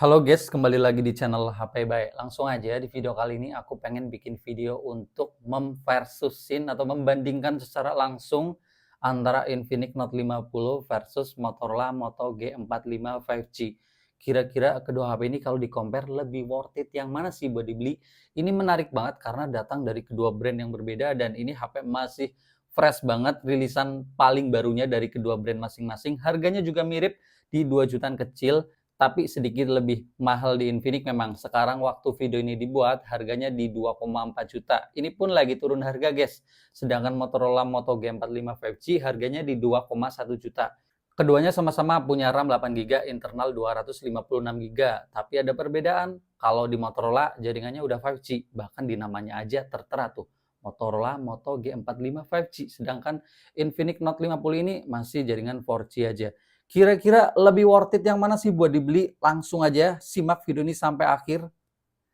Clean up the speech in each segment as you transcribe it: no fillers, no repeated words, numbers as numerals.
Halo guys, kembali lagi di channel HP Baik. Langsung aja di video kali ini aku pengen bikin video untuk memversusin atau membandingkan secara langsung antara Infinix Note 50 versus Motorola Moto G45 5G. Kira-kira kedua HP ini kalau di-compare lebih worth it yang mana sih buat dibeli? Ini menarik banget karena datang dari kedua brand yang berbeda dan ini HP masih fresh banget, rilisan paling barunya dari kedua brand masing-masing. Harganya juga mirip di 2 jutaan kecil tapi sedikit lebih mahal di Infinix memang. Sekarang waktu video ini dibuat harganya di 2,4 juta. Ini pun lagi turun harga guys. Sedangkan Motorola Moto G45 5G harganya di 2,1 juta. Keduanya sama-sama punya RAM 8 GB, internal 256 GB. Tapi ada perbedaan. Kalau di Motorola jaringannya udah 5G, bahkan di namanya aja tertera tuh. Motorola Moto G45 5G. Sedangkan Infinix Note 50 ini masih jaringan 4G aja. Kira-kira lebih worth it yang mana sih buat dibeli? Langsung aja simak video ini sampai akhir,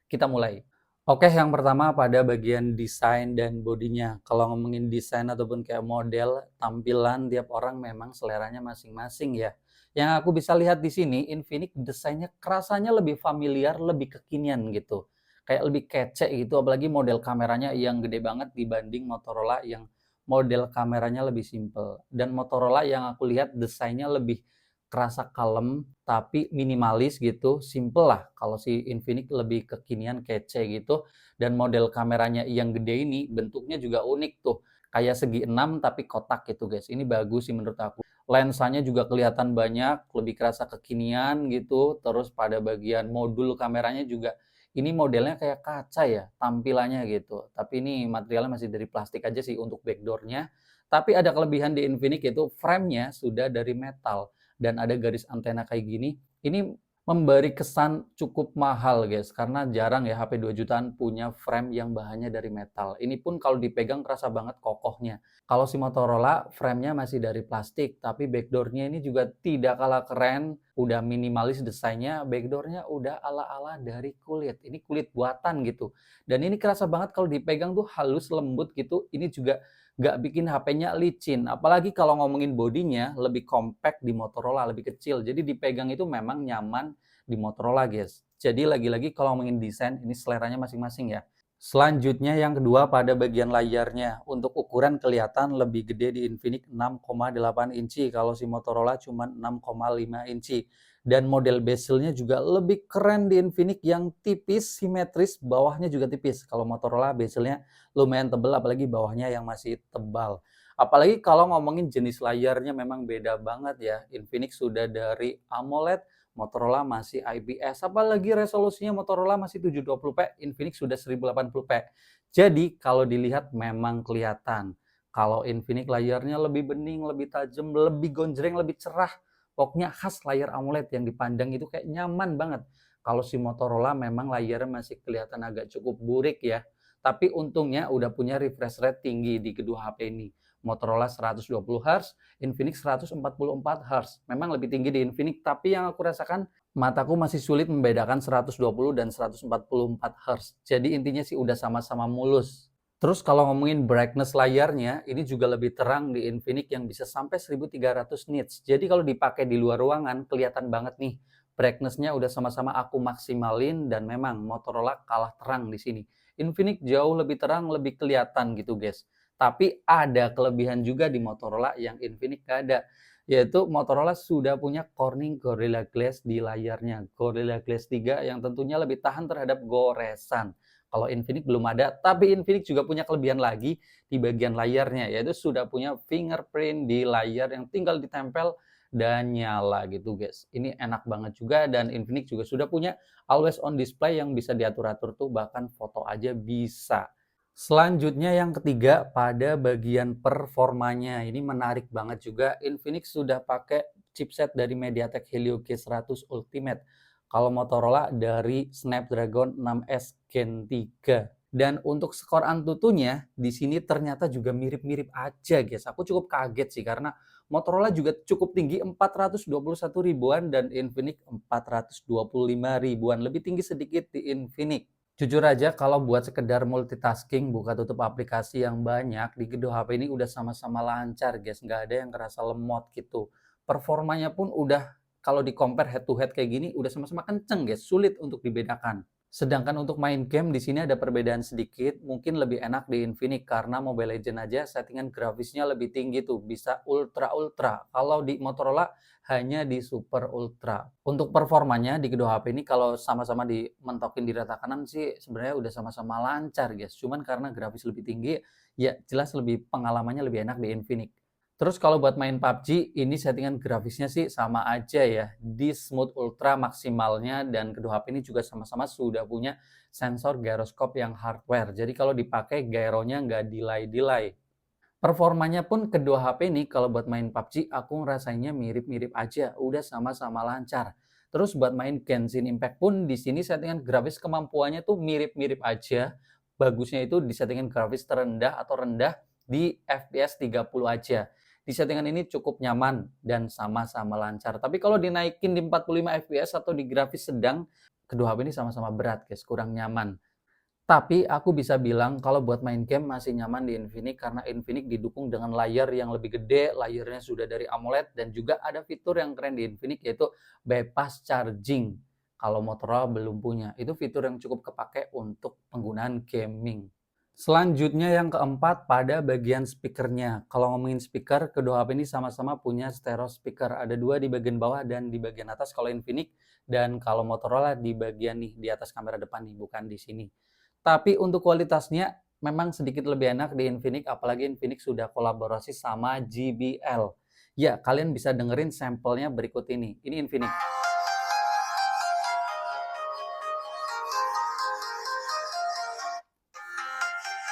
kita mulai. Oke, yang pertama pada bagian desain dan bodinya. Kalau ngomongin desain ataupun kayak model, tampilan tiap orang memang seleranya masing-masing ya. Yang aku bisa lihat di sini, Infinix desainnya kerasanya lebih familiar, lebih kekinian gitu. Kayak lebih kece gitu, apalagi model kameranya yang gede banget dibanding Motorola yang model kameranya lebih simple. Dan Motorola yang aku lihat desainnya lebih kerasa kalem, tapi minimalis gitu, simple lah. Kalau si Infinix lebih kekinian, kece gitu. Dan model kameranya yang gede ini bentuknya juga unik tuh. Kayak segi 6 tapi kotak gitu guys. Ini bagus sih menurut aku. Lensanya juga kelihatan banyak, lebih kerasa kekinian gitu. Terus pada bagian modul kameranya juga ini modelnya kayak kaca ya tampilannya gitu. Tapi ini materialnya masih dari plastik aja sih untuk backdoornya. Tapi ada kelebihan di Infinix itu frame-nya sudah dari metal dan ada garis antena kayak gini, ini memberi kesan cukup mahal guys, karena jarang ya HP 2 jutaan punya frame yang bahannya dari metal. Ini pun kalau dipegang terasa banget kokohnya. Kalau si Motorola frame-nya masih dari plastik, tapi backdoor-nya ini juga tidak kalah keren, udah minimalis desainnya, backdoor-nya udah ala-ala dari kulit. Ini kulit buatan gitu. Dan ini kerasa banget kalau dipegang tuh halus lembut gitu. Ini juga nggak bikin HP-nya licin. Apalagi kalau ngomongin bodinya, lebih compact di Motorola, lebih kecil. Jadi dipegang itu memang nyaman di Motorola, guys. Jadi lagi-lagi kalau ngomongin desain, ini seleranya masing-masing ya. Selanjutnya yang kedua pada bagian layarnya. Untuk ukuran kelihatan lebih gede di Infinix 6,8 inci, kalau si Motorola cuma 6,5 inci. Dan model bezelnya juga lebih keren di Infinix yang tipis, simetris, bawahnya juga tipis. Kalau Motorola bezelnya lumayan tebal, apalagi bawahnya yang masih tebal. Apalagi kalau ngomongin jenis layarnya memang beda banget ya. Infinix sudah dari AMOLED, Motorola masih IPS, apalagi resolusinya Motorola masih 720p, Infinix sudah 1080p. Jadi kalau dilihat memang kelihatan. Kalau Infinix layarnya lebih bening, lebih tajam, lebih gonjreng, lebih cerah. Pokoknya khas layar AMOLED yang dipandang itu kayak nyaman banget. Kalau si Motorola memang layarnya masih kelihatan agak cukup burik ya. Tapi untungnya udah punya refresh rate tinggi di kedua HP ini. Motorola 120 Hz, Infinix 144 Hz. Memang lebih tinggi di Infinix, tapi yang aku rasakan mataku masih sulit membedakan 120 dan 144 Hz. Jadi intinya sih udah sama-sama mulus. Terus kalau ngomongin brightness layarnya, ini juga lebih terang di Infinix yang bisa sampai 1300 nits. Jadi kalau dipakai di luar ruangan, kelihatan banget nih. Brightness-nya udah sama-sama aku maksimalin dan memang Motorola kalah terang di sini. Infinix jauh lebih terang, lebih kelihatan gitu guys. Tapi ada kelebihan juga di Motorola yang Infinix gak ada. Yaitu Motorola sudah punya Corning Gorilla Glass di layarnya. Gorilla Glass 3 yang tentunya lebih tahan terhadap goresan. Kalau Infinix belum ada, tapi Infinix juga punya kelebihan lagi di bagian layarnya, yaitu sudah punya fingerprint di layar yang tinggal ditempel dan nyala gitu guys. Ini enak banget juga dan Infinix juga sudah punya always on display yang bisa diatur-atur tuh, bahkan foto aja bisa. Selanjutnya yang ketiga pada bagian performanya. Ini menarik banget juga. Infinix sudah pakai chipset dari MediaTek Helio G100 Ultimate. Kalau Motorola dari Snapdragon 6S Gen 3. Dan untuk skor Antutunya di sini ternyata juga mirip-mirip aja guys. Aku cukup kaget sih karena Motorola juga cukup tinggi 421 ribuan dan Infinix 425 ribuan. Lebih tinggi sedikit di Infinix. Jujur aja kalau buat sekedar multitasking, buka tutup aplikasi yang banyak, di kedua HP ini udah sama-sama lancar guys, nggak ada yang kerasa lemot gitu. Performanya pun udah kalau di-compare head to head kayak gini udah sama-sama kenceng guys, sulit untuk dibedakan. Sedangkan untuk main game di sini ada perbedaan sedikit, mungkin lebih enak di Infinix karena Mobile Legends aja settingan grafisnya lebih tinggi tuh, bisa ultra. Kalau di Motorola hanya di super ultra. Untuk performanya di kedua HP ini kalau sama-sama dimentokin di rata kanan sih sebenarnya udah sama-sama lancar guys. Cuman karena grafis lebih tinggi, ya jelas lebih pengalamannya lebih enak di Infinix. Terus kalau buat main PUBG, ini settingan grafisnya sih sama aja ya, di Smooth Ultra maksimalnya dan kedua HP ini juga sama-sama sudah punya sensor gyroscope yang hardware. Jadi kalau dipakai gyronya nggak delay-delay. Performanya pun kedua HP ini kalau buat main PUBG aku ngerasainnya mirip-mirip aja, udah sama-sama lancar. Terus buat main Genshin Impact pun di sini settingan grafis kemampuannya tuh mirip-mirip aja. Bagusnya itu di settingan grafis terendah atau rendah di FPS 30 aja. Di settingan ini cukup nyaman dan sama-sama lancar. Tapi kalau dinaikin di 45 FPS atau di grafis sedang, kedua HP ini sama-sama berat guys, kurang nyaman. Tapi aku bisa bilang kalau buat main game masih nyaman di Infinix karena Infinix didukung dengan layar yang lebih gede, layarnya sudah dari AMOLED dan juga ada fitur yang keren di Infinix yaitu bypass charging. Kalau Motorola belum punya, itu fitur yang cukup kepake untuk penggunaan gaming. Selanjutnya yang keempat pada bagian speakernya. Kalau ngomongin speaker, kedua HP ini sama-sama punya stereo speaker. Ada dua di bagian bawah dan di bagian atas kalau Infinix. Dan kalau Motorola di bagian nih, di atas kamera depan nih, bukan di sini. Tapi untuk kualitasnya memang sedikit lebih enak di Infinix, apalagi Infinix sudah kolaborasi sama JBL. Ya, kalian bisa dengerin sampelnya berikut ini. Ini Infinix.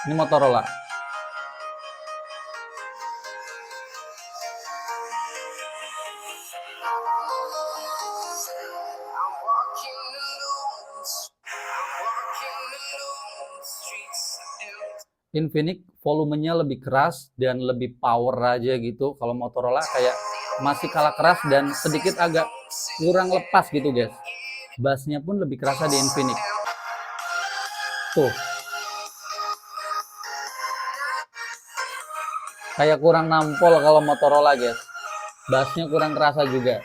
Ini Motorola. Infinix volumenya lebih keras dan lebih power aja gitu. Kalau Motorola kayak masih kalah keras dan sedikit agak kurang lepas gitu guys. Bassnya pun lebih kerasa di Infinix. Tuh. Kayak kurang nampol kalau Motorola guys. Bassnya kurang kerasa juga.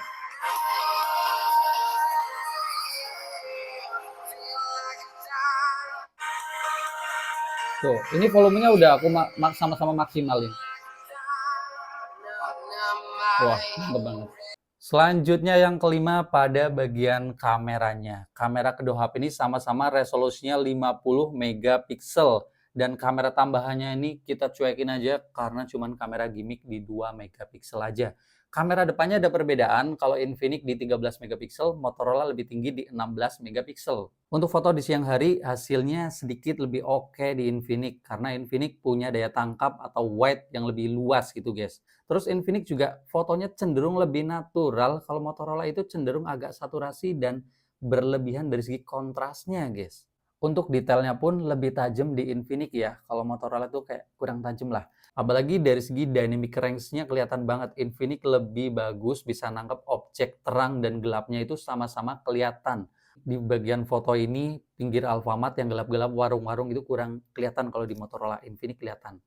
Tuh, ini volumenya udah aku sama-sama maksimalin. Wah, mantep banget. Selanjutnya yang kelima pada bagian kameranya. Kamera kedua HP ini sama-sama resolusinya 50 megapiksel. Dan kamera tambahannya ini kita cuekin aja karena cuman kamera gimmick di 2 megapiksel aja. Kamera depannya ada perbedaan, kalau Infinix di 13 megapiksel, Motorola lebih tinggi di 16 megapiksel. Untuk foto di siang hari, hasilnya sedikit lebih oke di Infinix, karena Infinix punya daya tangkap atau wide yang lebih luas gitu guys. Terus Infinix juga fotonya cenderung lebih natural, kalau Motorola itu cenderung agak saturasi dan berlebihan dari segi kontrasnya guys. Untuk detailnya pun lebih tajam di Infinix ya, kalau Motorola tuh kayak kurang tajam lah. Apalagi dari segi dynamic range-nya kelihatan banget Infinix lebih bagus bisa nangkep objek terang dan gelapnya itu sama-sama kelihatan. Di bagian foto ini pinggir Alfamart yang gelap-gelap warung-warung itu kurang kelihatan kalau di Motorola. Infinix kelihatan.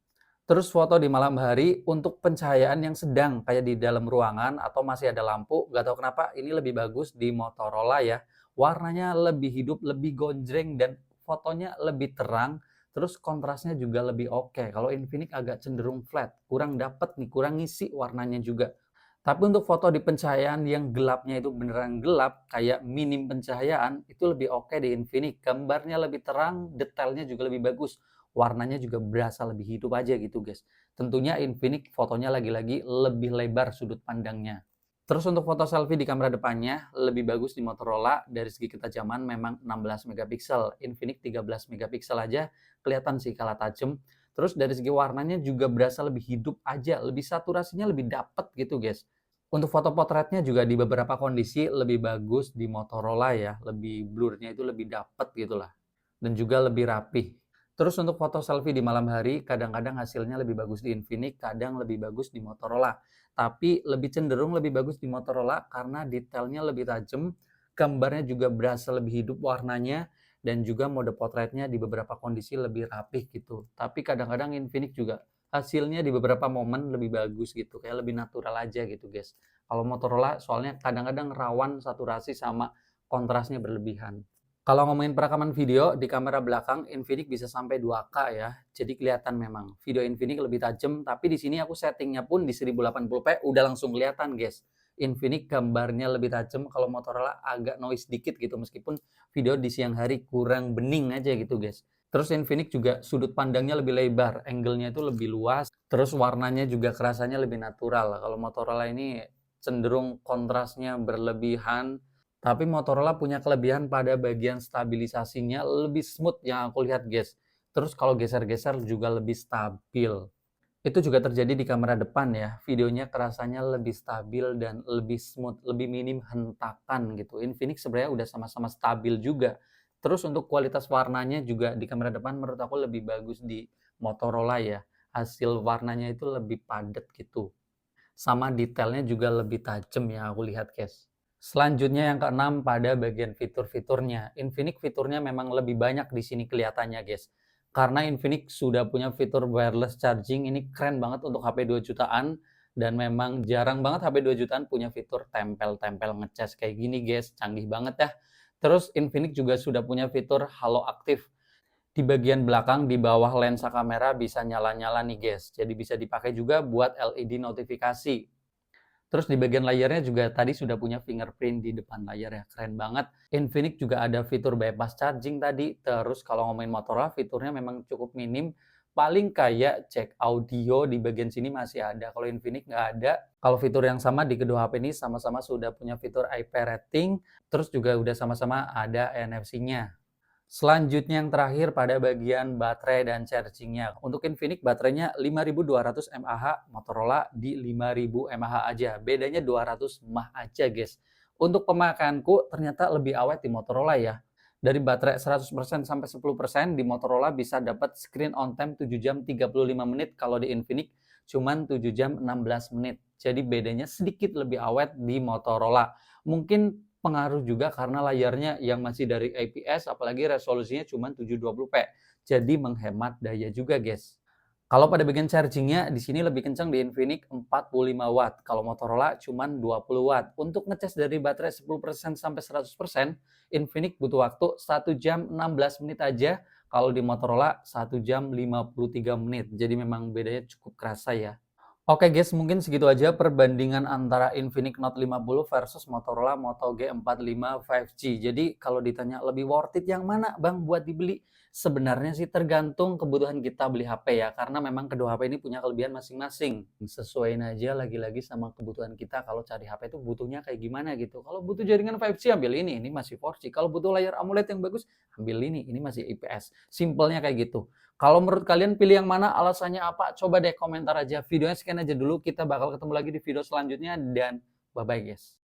Terus foto di malam hari untuk pencahayaan yang sedang kayak di dalam ruangan atau masih ada lampu, nggak tahu kenapa ini lebih bagus di Motorola ya. Warnanya lebih hidup, lebih gonjreng dan fotonya lebih terang. Terus kontrasnya juga lebih oke. Kalau Infinix agak cenderung flat, kurang dapet nih, kurang ngisi warnanya juga. Tapi untuk foto di pencahayaan yang gelapnya itu beneran gelap, kayak minim pencahayaan, itu lebih oke di Infinix. Gambarnya lebih terang, detailnya juga lebih bagus. Warnanya juga berasa lebih hidup aja gitu guys. Tentunya Infinix fotonya lagi-lagi lebih lebar sudut pandangnya. Terus untuk foto selfie di kamera depannya lebih bagus di Motorola, dari segi ketajaman memang 16 megapiksel, Infinix 13 megapiksel aja kelihatan sih kalah tajam. Terus dari segi warnanya juga berasa lebih hidup aja, lebih saturasinya lebih dapet gitu guys. Untuk foto potretnya juga di beberapa kondisi lebih bagus di Motorola ya, lebih blurnya itu lebih dapet gitu lah. Dan juga lebih rapih. Terus untuk foto selfie di malam hari, kadang-kadang hasilnya lebih bagus di Infinix, kadang lebih bagus di Motorola. Tapi lebih cenderung lebih bagus di Motorola karena detailnya lebih tajam, gambarnya juga berasa lebih hidup warnanya, dan juga mode potretnya di beberapa kondisi lebih rapih gitu. Tapi kadang-kadang Infinix juga hasilnya di beberapa momen lebih bagus gitu, kayak lebih natural aja gitu guys. Kalau Motorola soalnya kadang-kadang rawan saturasi sama kontrasnya berlebihan. Kalau ngomongin perekaman video, di kamera belakang Infinix bisa sampai 2K ya. Jadi kelihatan memang video Infinix lebih tajam, tapi di sini aku settingnya pun di 1080p udah langsung kelihatan, guys. Infinix gambarnya lebih tajam, kalau Motorola agak noise dikit gitu, meskipun video di siang hari kurang bening aja gitu, guys. Terus Infinix juga sudut pandangnya lebih lebar, angle-nya itu lebih luas, terus warnanya juga kerasanya lebih natural. Kalau Motorola ini cenderung kontrasnya berlebihan, tapi Motorola punya kelebihan pada bagian stabilisasinya lebih smooth yang aku lihat, guys. Terus kalau geser-geser juga lebih stabil. Itu juga terjadi di kamera depan ya. Videonya kerasanya lebih stabil dan lebih smooth, lebih minim hentakan gitu. Infinix sebenarnya udah sama-sama stabil juga. Terus untuk kualitas warnanya juga di kamera depan menurut aku lebih bagus di Motorola ya. Hasil warnanya itu lebih padat gitu. Sama detailnya juga lebih tajam yang aku lihat, guys. Selanjutnya yang keenam pada bagian fitur-fiturnya. Infinix fiturnya memang lebih banyak di sini kelihatannya, guys. Karena Infinix sudah punya fitur wireless charging, ini keren banget untuk HP 2 jutaan. Dan memang jarang banget HP 2 jutaan punya fitur tempel-tempel ngecas kayak gini, guys. Canggih banget ya. Terus Infinix juga sudah punya fitur halo aktif. Di bagian belakang, di bawah lensa kamera bisa nyala-nyala nih, guys. Jadi bisa dipakai juga buat LED notifikasi. Terus di bagian layarnya juga tadi sudah punya fingerprint di depan layar ya, keren banget. Infinix juga ada fitur bypass charging tadi. Terus kalau ngomongin Motorola, fiturnya memang cukup minim. Paling kayak cek audio di bagian sini masih ada. Kalau Infinix nggak ada. Kalau fitur yang sama di kedua HP ini sama-sama sudah punya fitur IP rating. Terus juga udah sama-sama ada NFC-nya. Selanjutnya yang terakhir pada bagian baterai dan chargingnya. Untuk Infinix baterainya 5200 mAh, Motorola di 5000 mAh aja. Bedanya 200 mAh aja, guys. Untuk pemakaianku ternyata lebih awet di Motorola ya. Dari baterai 100% sampai 10% di Motorola bisa dapat screen on time 7 jam 35 menit. Kalau di Infinix cuman 7 jam 16 menit. Jadi bedanya sedikit lebih awet di Motorola. Mungkin pengaruh juga karena layarnya yang masih dari IPS, apalagi resolusinya cuma 720p. Jadi menghemat daya juga, guys. Kalau pada bagian chargingnya, di sini lebih kencang di Infinix 45 watt. Kalau Motorola cuma 20 watt. Untuk ngecas dari baterai 10% sampai 100%, Infinix butuh waktu 1 jam 16 menit aja. Kalau di Motorola 1 jam 53 menit. Jadi memang bedanya cukup kerasa ya. Oke guys, mungkin segitu aja perbandingan antara Infinix Note 50 versus Motorola Moto G45 5G. Jadi kalau ditanya lebih worth it yang mana Bang buat dibeli? Sebenarnya sih tergantung kebutuhan kita beli HP ya, karena memang kedua HP ini punya kelebihan masing-masing. Sesuaiin aja lagi-lagi sama kebutuhan kita kalau cari HP itu butuhnya kayak gimana gitu. Kalau butuh jaringan 5G ambil ini masih 4G. Kalau butuh layar AMOLED yang bagus, ambil ini masih IPS. Simpelnya kayak gitu. Kalau menurut kalian pilih yang mana, alasannya apa? Coba deh komentar aja. Videonya sekian aja dulu, kita bakal ketemu lagi di video selanjutnya dan bye-bye guys.